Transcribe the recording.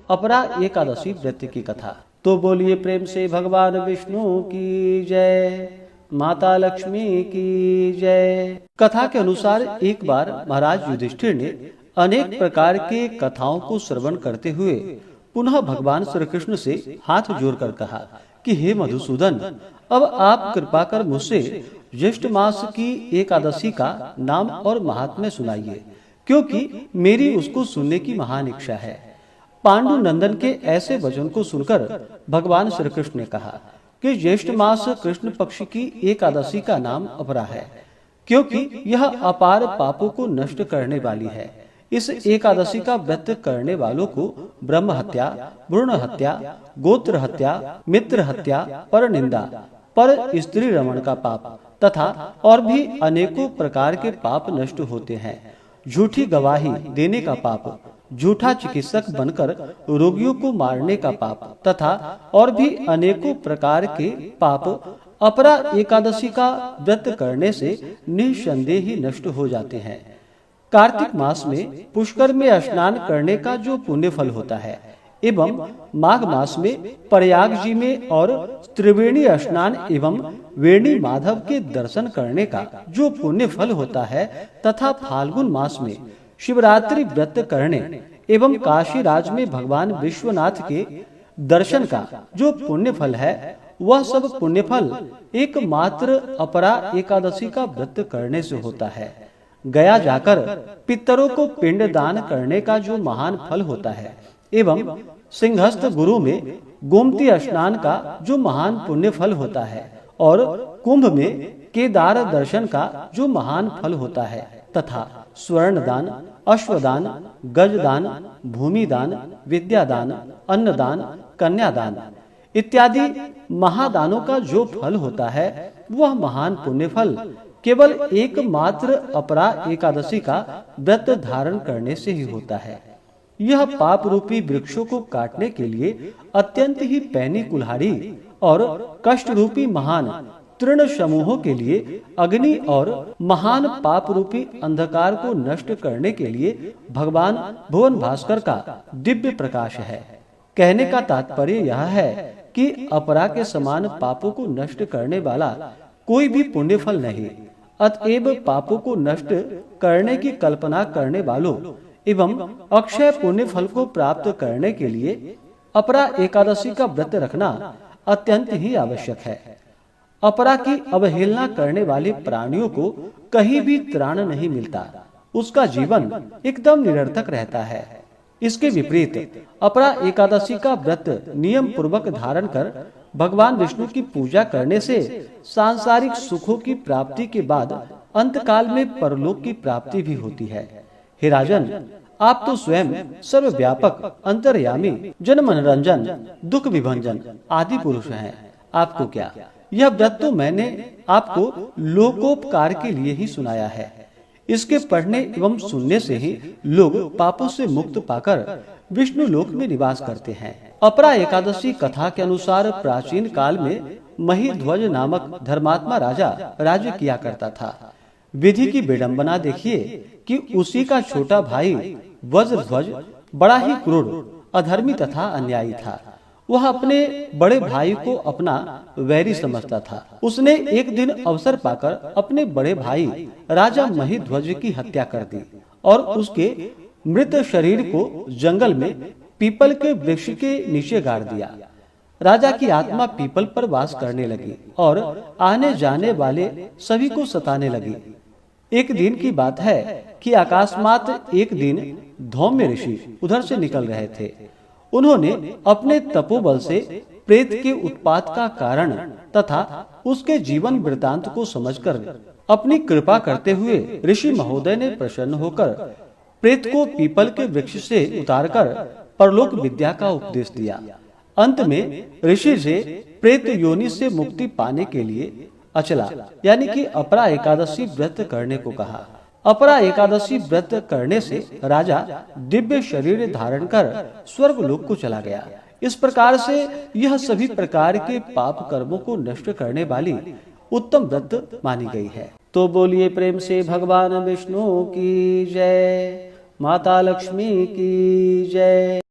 अपरा एकादशी व्रत की कथा। तो बोलिए प्रेम से भगवान विष्णु की जय, माता लक्ष्मी की जय। कथा के अनुसार एक बार महाराज युधिष्ठिर ने अनेक प्रकार के कथाओं को श्रवण करते हुए पुनः भगवान श्री कृष्ण से हाथ जोड़कर कहा कि हे मधुसूदन, अब आप कृपा कर मुझसे ज्येष्ठ मास की एकादशी का नाम और महात्म्य सुनाइए, क्योंकि मेरी उसको सुनने की महान इच्छा है। पांडु नंदन के ऐसे वचन को सुनकर भगवान श्री कृष्ण ने कहा कि ज्येष्ठ मास कृष्ण पक्ष की एकादशी का नाम अपरा है, क्योंकि यह अपार पापों को नष्ट करने वाली है। इस एकादशी का व्रत करने वालों को ब्रह्म हत्या, भ्रूण हत्या, गोत्र हत्या, मित्र हत्या, पर निंदा, पर स्त्री रमण का पाप तथा और भी अनेकों प्रकार के पाप नष्ट होते हैं। झूठी गवाही देने का पाप, झूठा चिकित्सक बनकर रोगियों को मारने का पाप तथा और भी अनेकों प्रकार के पाप अपरा एकादशी का व्रत करने से निसंदेह ही नष्ट हो जाते हैं। कार्तिक मास में पुष्कर में स्नान करने का जो पुण्य फल होता है एवं माघ मास में प्रयाग जी में और त्रिवेणी स्नान एवं वेणी माधव के दर्शन करने का जो पुण्य फल होता है तथा फाल्गुन मास में शिवरात्रि व्रत करने एवं काशी राज में भगवान विश्वनाथ के दर्शन का जो पुण्य फल है, वह सब पुण्य फल एकमात्र अपरा एकादशी का व्रत करने से होता है। गया जाकर पितरों को पिंड दान करने का जो महान फल होता है एवं सिंहस्थ गुरु में गोमती स्नान का जो महान पुण्य फल होता है और कुंभ में केदार दर्शन का जो महान फल होता है तथा स्वर्ण दान, अश्वदान, गजदान, भूमि दान, विद्यादान, अन्नदान, कन्यादान इत्यादि महादानों का जो फल होता है, वह महान पुण्य फल केवल एकमात्र अपरा एकादशी का व्रत धारण करने से ही होता है। यह पाप रूपी वृक्षों को काटने के लिए अत्यंत ही पैनी कुल्हाड़ी और कष्ट रूपी महान तृण समूहों के लिए अग्नि और महान पाप रूपी अंधकार को नष्ट करने के लिए भगवान भुवन भास्कर का दिव्य प्रकाश है। कहने का तात्पर्य यह है कि अपरा के समान पापों को नष्ट करने वाला कोई भी पुण्य फल नहीं। अतएव पापों को नष्ट करने की कल्पना करने वालों एवं अक्षय पुण्य फल को प्राप्त करने के लिए अपरा एकादशी का व्रत रखना अत्यंत ही आवश्यक है। अपरा की अवहेलना करने वाले प्राणियों को कहीं भी त्राण नहीं मिलता, उसका जीवन एकदम निरर्थक रहता है। इसके विपरीत अपरा एकादशी का व्रत नियम पूर्वक धारण कर भगवान विष्णु की पूजा करने से सांसारिक सुखों की प्राप्ति के बाद अंतकाल में परलोक की प्राप्ति भी होती है। हे राजन, आप तो स्वयं सर्वव्यापक, अंतर्यामी, जन मनोरंजन, दुख विभंजन आदि पुरुष हैं। आपको क्या, यह व्रत तो मैंने आपको लोकोपकार के लिए ही सुनाया है। इसके पढ़ने एवं सुनने से ही लोग पापों से मुक्त पाकर विष्णु लोक में निवास करते हैं। अपरा एकादशी कथा के अनुसार प्राचीन काल में महिध्वज नामक धर्मात्मा राजा राज्य किया करता था। विधि की विडंबना देखिए कि उसी का छोटा भाई वज्रध्वज बड़ा ही क्रूर, अधर्मी तथा अन्यायी था। वह अपने बड़े भाई को अपना वैरी समझता था। उसने एक दिन अवसर पाकर अपने बड़े भाई राजा महिध्वज की हत्या कर दी और उसके मृत शरीर को जंगल में पीपल के वृक्ष के नीचे गाड़ दिया। राजा की आत्मा पीपल पर वास करने लगी और आने जाने वाले सभी को सताने लगी। एक दिन की बात है कि अकस्मात एक दिन धौम्य ऋषि उधर से निकल रहे थे। उन्होंने अपने तपोबल से प्रेत के उत्पात का कारण तथा उसके जीवन वृतांत को समझकर अपनी कृपा करते हुए ऋषि महोदय ने प्रसन्न होकर प्रेत को पीपल के वृक्ष से उतारकर परलोक विद्या का उपदेश दिया। अंत में ऋषि से प्रेत योनि से मुक्ति पाने के लिए अचला यानी कि अपरा एकादशी व्रत करने को कहा। अपरा एकादशी व्रत करने से राजा दिव्य शरीर धारण कर स्वर्ग लोक को चला गया। इस प्रकार से यह सभी प्रकार के पाप कर्मों को नष्ट करने वाली उत्तम व्रत मानी गई है। तो बोलिए प्रेम से भगवान विष्णु की जय, माता लक्ष्मी की जय।